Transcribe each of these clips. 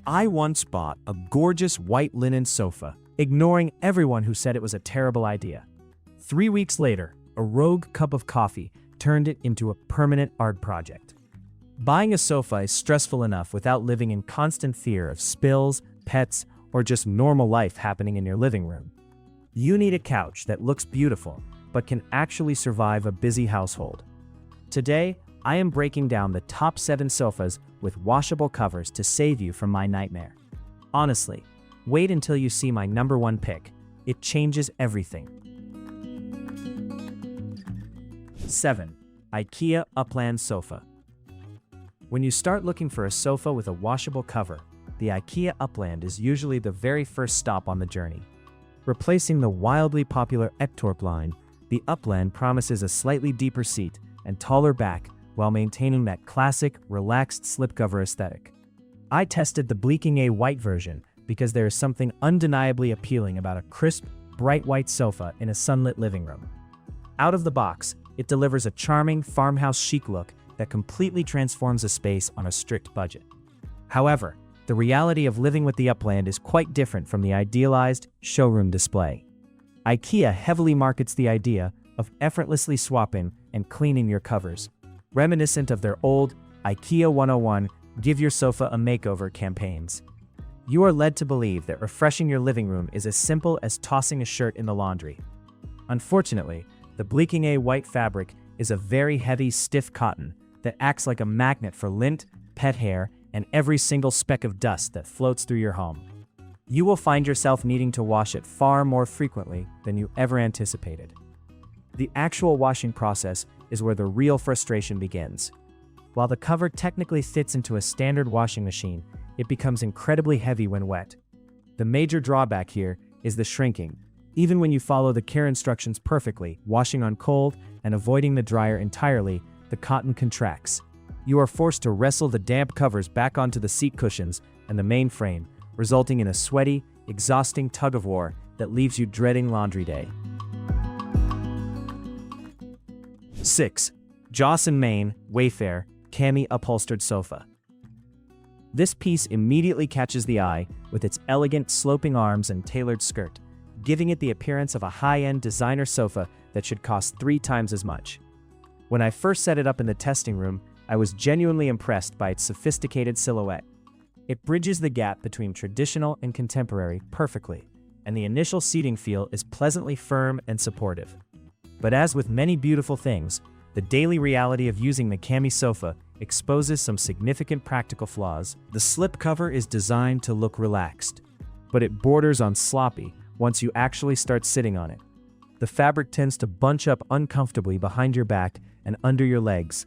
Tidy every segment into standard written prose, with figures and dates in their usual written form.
I once bought a gorgeous white linen sofa, ignoring everyone who said it was a terrible idea. 3 weeks later, a rogue cup of coffee turned it into a permanent art project. Buying a sofa is stressful enough without living in constant fear of spills, pets, or just normal life happening in your living room. You need a couch that looks beautiful, but can actually survive a busy household. Today, I am breaking down the top 7 sofas with washable covers to save you from my nightmare. Honestly, wait until you see my number 1 pick. It changes everything. 7. IKEA Uppland Sofa. When you start looking for a sofa with a washable cover, the IKEA Uppland is usually the very first stop on the journey. Replacing the wildly popular Ektorp line, the Uppland promises a slightly deeper seat and taller back while maintaining that classic, relaxed slipcover aesthetic. I tested the Bleaking A white version because there is something undeniably appealing about a crisp, bright white sofa in a sunlit living room. Out of the box, it delivers a charming farmhouse chic look that completely transforms a space on a strict budget. However, the reality of living with the Uppland is quite different from the idealized showroom display. IKEA heavily markets the idea of effortlessly swapping and cleaning your covers, reminiscent of their old IKEA 101 Give Your Sofa a Makeover campaigns. You are led to believe that refreshing your living room is as simple as tossing a shirt in the laundry. Unfortunately, the Bleaking A white fabric is a very heavy, stiff cotton that acts like a magnet for lint, pet hair, and every single speck of dust that floats through your home. You will find yourself needing to wash it far more frequently than you ever anticipated. The actual washing process is where the real frustration begins. While the cover technically fits into a standard washing machine, it becomes incredibly heavy when wet. The major drawback here is the shrinking. Even when you follow the care instructions perfectly, washing on cold and avoiding the dryer entirely, the cotton contracts. You are forced to wrestle the damp covers back onto the seat cushions and the main frame, resulting in a sweaty, exhausting tug-of-war that leaves you dreading laundry day. 6. Joss & Main Wayfair Cami Upholstered Sofa. This piece immediately catches the eye with its elegant sloping arms and tailored skirt, giving it the appearance of a high-end designer sofa that should cost 3 times as much. When I first set it up in the testing room, I was genuinely impressed by its sophisticated silhouette. It bridges the gap between traditional and contemporary perfectly, and the initial seating feel is pleasantly firm and supportive. But as with many beautiful things, the daily reality of using the Cami sofa exposes some significant practical flaws. The slipcover is designed to look relaxed, but it borders on sloppy once you actually start sitting on it. The fabric tends to bunch up uncomfortably behind your back and under your legs.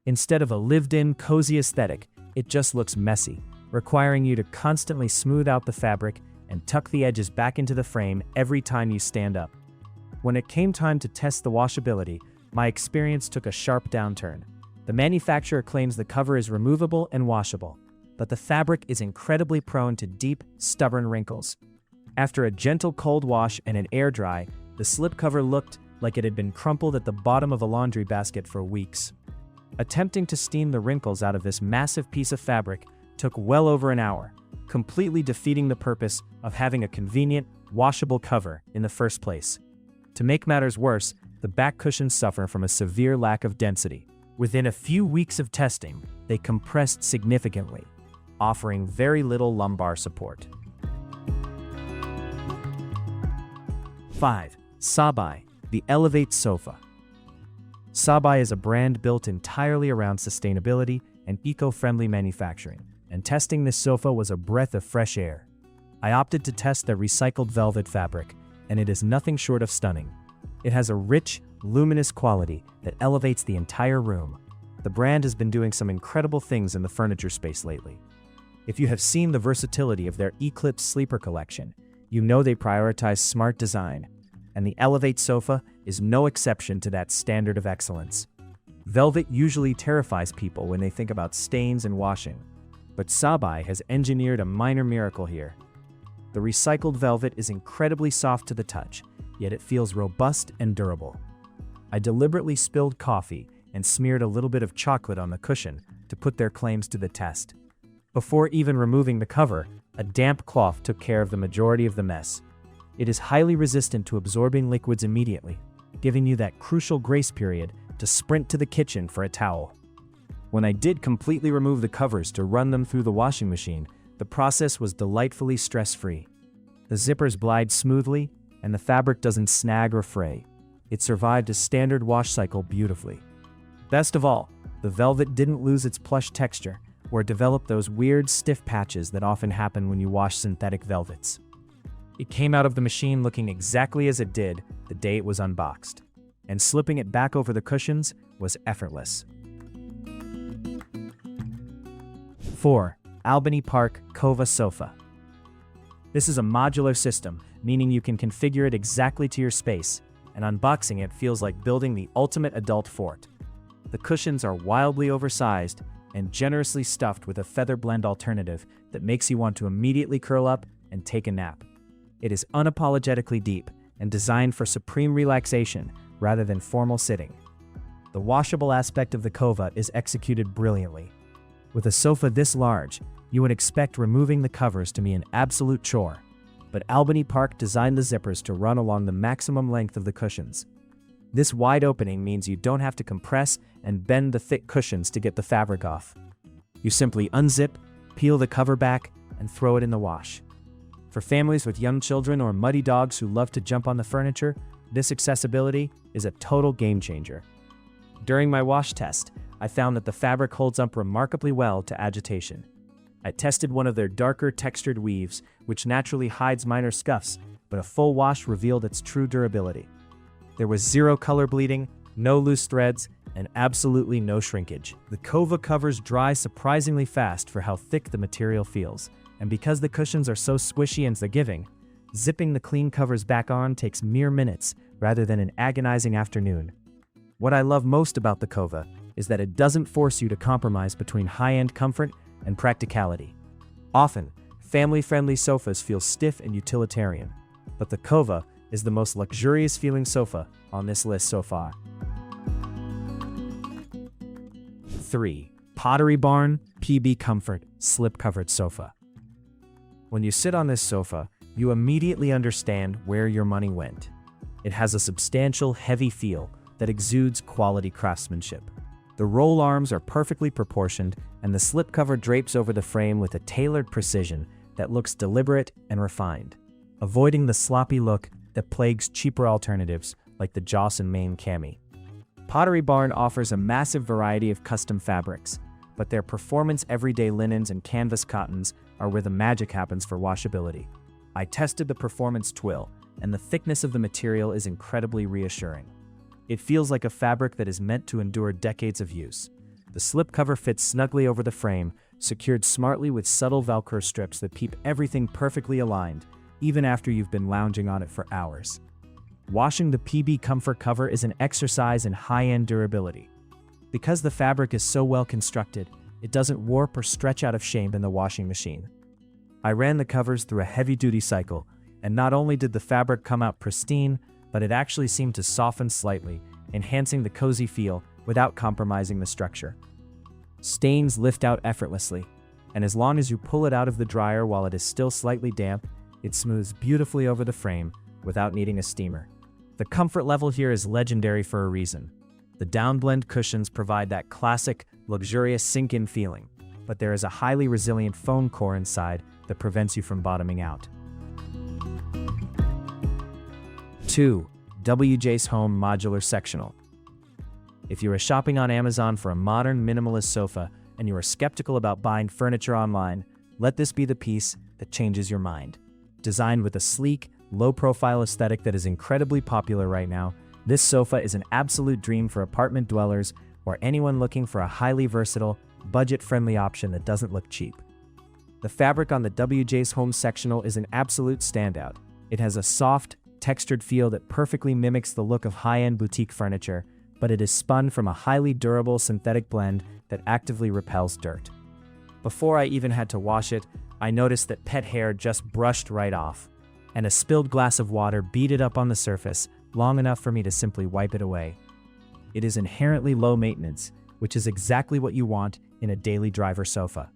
Instead of a lived-in, cozy aesthetic, it just looks messy, requiring you to constantly smooth out the fabric and tuck the edges back into the frame every time you stand up. When it came time to test the washability, my experience took a sharp downturn. The manufacturer claims the cover is removable and washable, but the fabric is incredibly prone to deep, stubborn wrinkles. After a gentle cold wash and an air dry, the slipcover looked like it had been crumpled at the bottom of a laundry basket for weeks. Attempting to steam the wrinkles out of this massive piece of fabric took well over an hour, completely defeating the purpose of having a convenient, washable cover in the first place. To make matters worse, the back cushions suffer from a severe lack of density. Within a few weeks of testing, they compressed significantly, offering very little lumbar support. 5. Sabai, the Elevate Sofa. Sabai is a brand built entirely around sustainability and eco-friendly manufacturing, and testing this sofa was a breath of fresh air. I opted to test their recycled velvet fabric, and it is nothing short of stunning. It has a rich, luminous quality that elevates the entire room. The brand has been doing some incredible things in the furniture space lately. If you have seen the versatility of their Eclipse sleeper collection, you know they prioritize smart design, and the Elevate sofa is no exception to that standard of excellence. Velvet usually terrifies people when they think about stains and washing, but Sabai has engineered a minor miracle here. The recycled velvet is incredibly soft to the touch, yet it feels robust and durable. I deliberately spilled coffee and smeared a little bit of chocolate on the cushion to put their claims to the test. Before even removing the cover, a damp cloth took care of the majority of the mess. It is highly resistant to absorbing liquids immediately, giving you that crucial grace period to sprint to the kitchen for a towel. When I did completely remove the covers to run them through the washing machine, the process was delightfully stress-free. The zippers glide smoothly, and the fabric doesn't snag or fray. It survived a standard wash cycle beautifully. Best of all, the velvet didn't lose its plush texture or develop those weird stiff patches that often happen when you wash synthetic velvets. It came out of the machine looking exactly as it did the day it was unboxed, and slipping it back over the cushions was effortless. 4. Albany Park Kova Sofa. This is a modular system, meaning you can configure it exactly to your space, and unboxing it feels like building the ultimate adult fort. The cushions are wildly oversized and generously stuffed with a feather blend alternative that makes you want to immediately curl up and take a nap. It is unapologetically deep and designed for supreme relaxation rather than formal sitting. The washable aspect of the Kova is executed brilliantly. With a sofa this large, you would expect removing the covers to be an absolute chore, but Albany Park designed the zippers to run along the maximum length of the cushions. This wide opening means you don't have to compress and bend the thick cushions to get the fabric off. You simply unzip, peel the cover back, and throw it in the wash. For families with young children or muddy dogs who love to jump on the furniture, this accessibility is a total game changer. During my wash test, I found that the fabric holds up remarkably well to agitation. I tested one of their darker textured weaves, which naturally hides minor scuffs, but a full wash revealed its true durability. There was zero color bleeding, no loose threads, and absolutely no shrinkage. The Kova covers dry surprisingly fast for how thick the material feels, and because the cushions are so squishy and forgiving, zipping the clean covers back on takes mere minutes rather than an agonizing afternoon. What I love most about the Kova is that it doesn't force you to compromise between high-end comfort and practicality. Often, family-friendly sofas feel stiff and utilitarian, but the Kova is the most luxurious feeling sofa on this list so far. 3. Pottery Barn PB Comfort Slipcovered Sofa. When you sit on this sofa, you immediately understand where your money went. It has a substantial, heavy feel that exudes quality craftsmanship. The roll arms are perfectly proportioned, and the slipcover drapes over the frame with a tailored precision that looks deliberate and refined, avoiding the sloppy look that plagues cheaper alternatives like the Joss & Main Cami. Pottery Barn offers a massive variety of custom fabrics, but their performance everyday linens and canvas cottons are where the magic happens for washability. I tested the performance twill, and the thickness of the material is incredibly reassuring. It feels like a fabric that is meant to endure decades of use. The slipcover fits snugly over the frame, secured smartly with subtle Velcro strips that keep everything perfectly aligned, even after you've been lounging on it for hours. Washing the PB Comfort cover is an exercise in high-end durability. Because the fabric is so well constructed, it doesn't warp or stretch out of shape in the washing machine. I ran the covers through a heavy-duty cycle, and not only did the fabric come out pristine, but it actually seemed to soften slightly, enhancing the cozy feel without compromising the structure. Stains lift out effortlessly, and as long as you pull it out of the dryer while it is still slightly damp, it smooths beautifully over the frame without needing a steamer. The comfort level here is legendary for a reason. The downblend cushions provide that classic, luxurious sink-in feeling, but there is a highly resilient foam core inside that prevents you from bottoming out. 2. WJShome Modular Sectional. If you are shopping on Amazon for a modern minimalist sofa and you are skeptical about buying furniture online, let this be the piece that changes your mind. Designed with a sleek, low-profile aesthetic that is incredibly popular right now, this sofa is an absolute dream for apartment dwellers or anyone looking for a highly versatile, budget-friendly option that doesn't look cheap. The fabric on the WJShome Sectional is an absolute standout. It has a soft, textured feel that perfectly mimics the look of high-end boutique furniture, but it is spun from a highly durable synthetic blend that actively repels dirt. Before I even had to wash it, I noticed that pet hair just brushed right off, and a spilled glass of water beaded up on the surface long enough for me to simply wipe it away. It is inherently low maintenance, which is exactly what you want in a daily driver sofa.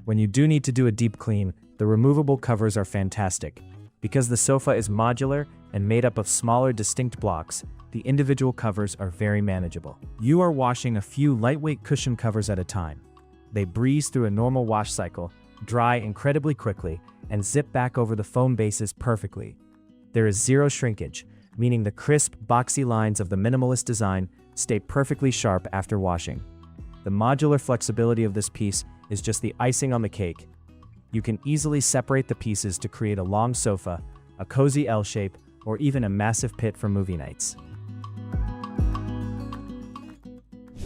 When you do need to do a deep clean, the removable covers are fantastic. Because the sofa is modular and made up of smaller distinct blocks, the individual covers are very manageable. You are washing a few lightweight cushion covers at a time. They breeze through a normal wash cycle, dry incredibly quickly, and zip back over the foam bases perfectly. There is zero shrinkage, meaning the crisp, boxy lines of the minimalist design stay perfectly sharp after washing. The modular flexibility of this piece is just the icing on the cake. You can easily separate the pieces to create a long sofa, a cozy L shape, or even a massive pit for movie nights.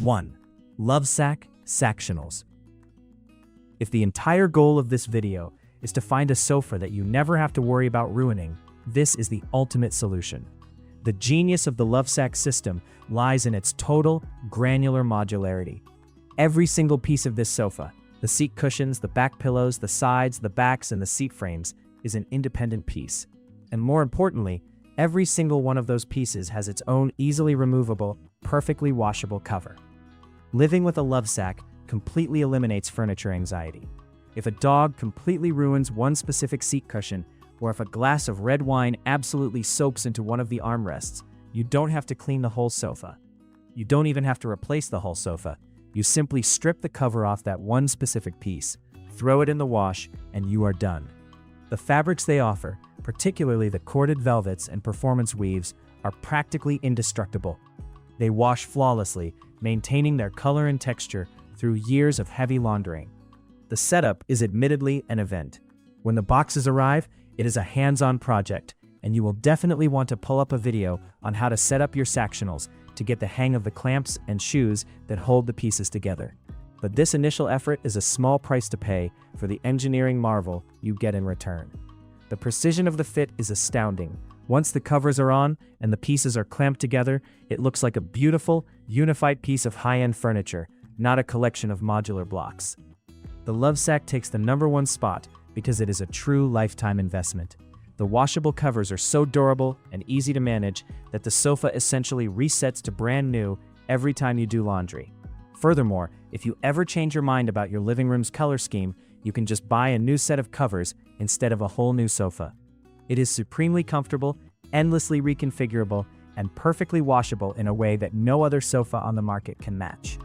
1. Lovesac Sactionals. If the entire goal of this video is to find a sofa that you never have to worry about ruining, this is the ultimate solution. The genius of the Lovesac system lies in its total, granular modularity. Every single piece of this sofa, the seat cushions, the back pillows, the sides, the backs, and the seat frames, is an independent piece. And more importantly, every single one of those pieces has its own easily removable, perfectly washable cover. Living with a Lovesac completely eliminates furniture anxiety. If a dog completely ruins one specific seat cushion, or if a glass of red wine absolutely soaks into one of the armrests, you don't have to clean the whole sofa. You don't even have to replace the whole sofa. You simply strip the cover off that one specific piece, throw it in the wash, and you are done. The fabrics they offer, particularly the corded velvets and performance weaves, are practically indestructible. They wash flawlessly, maintaining their color and texture through years of heavy laundering. The setup is admittedly an event. When the boxes arrive, it is a hands-on project, and you will definitely want to pull up a video on how to set up your Sactionals to get the hang of the clamps and shoes that hold the pieces together. But this initial effort is a small price to pay for the engineering marvel you get in return. The precision of the fit is astounding. Once the covers are on and the pieces are clamped together, it looks like a beautiful, unified piece of high-end furniture, not a collection of modular blocks. The Lovesac takes the #1 spot because it is a true lifetime investment. The washable covers are so durable and easy to manage that the sofa essentially resets to brand new every time you do laundry. Furthermore, if you ever change your mind about your living room's color scheme, you can just buy a new set of covers instead of a whole new sofa. It is supremely comfortable, endlessly reconfigurable, and perfectly washable in a way that no other sofa on the market can match.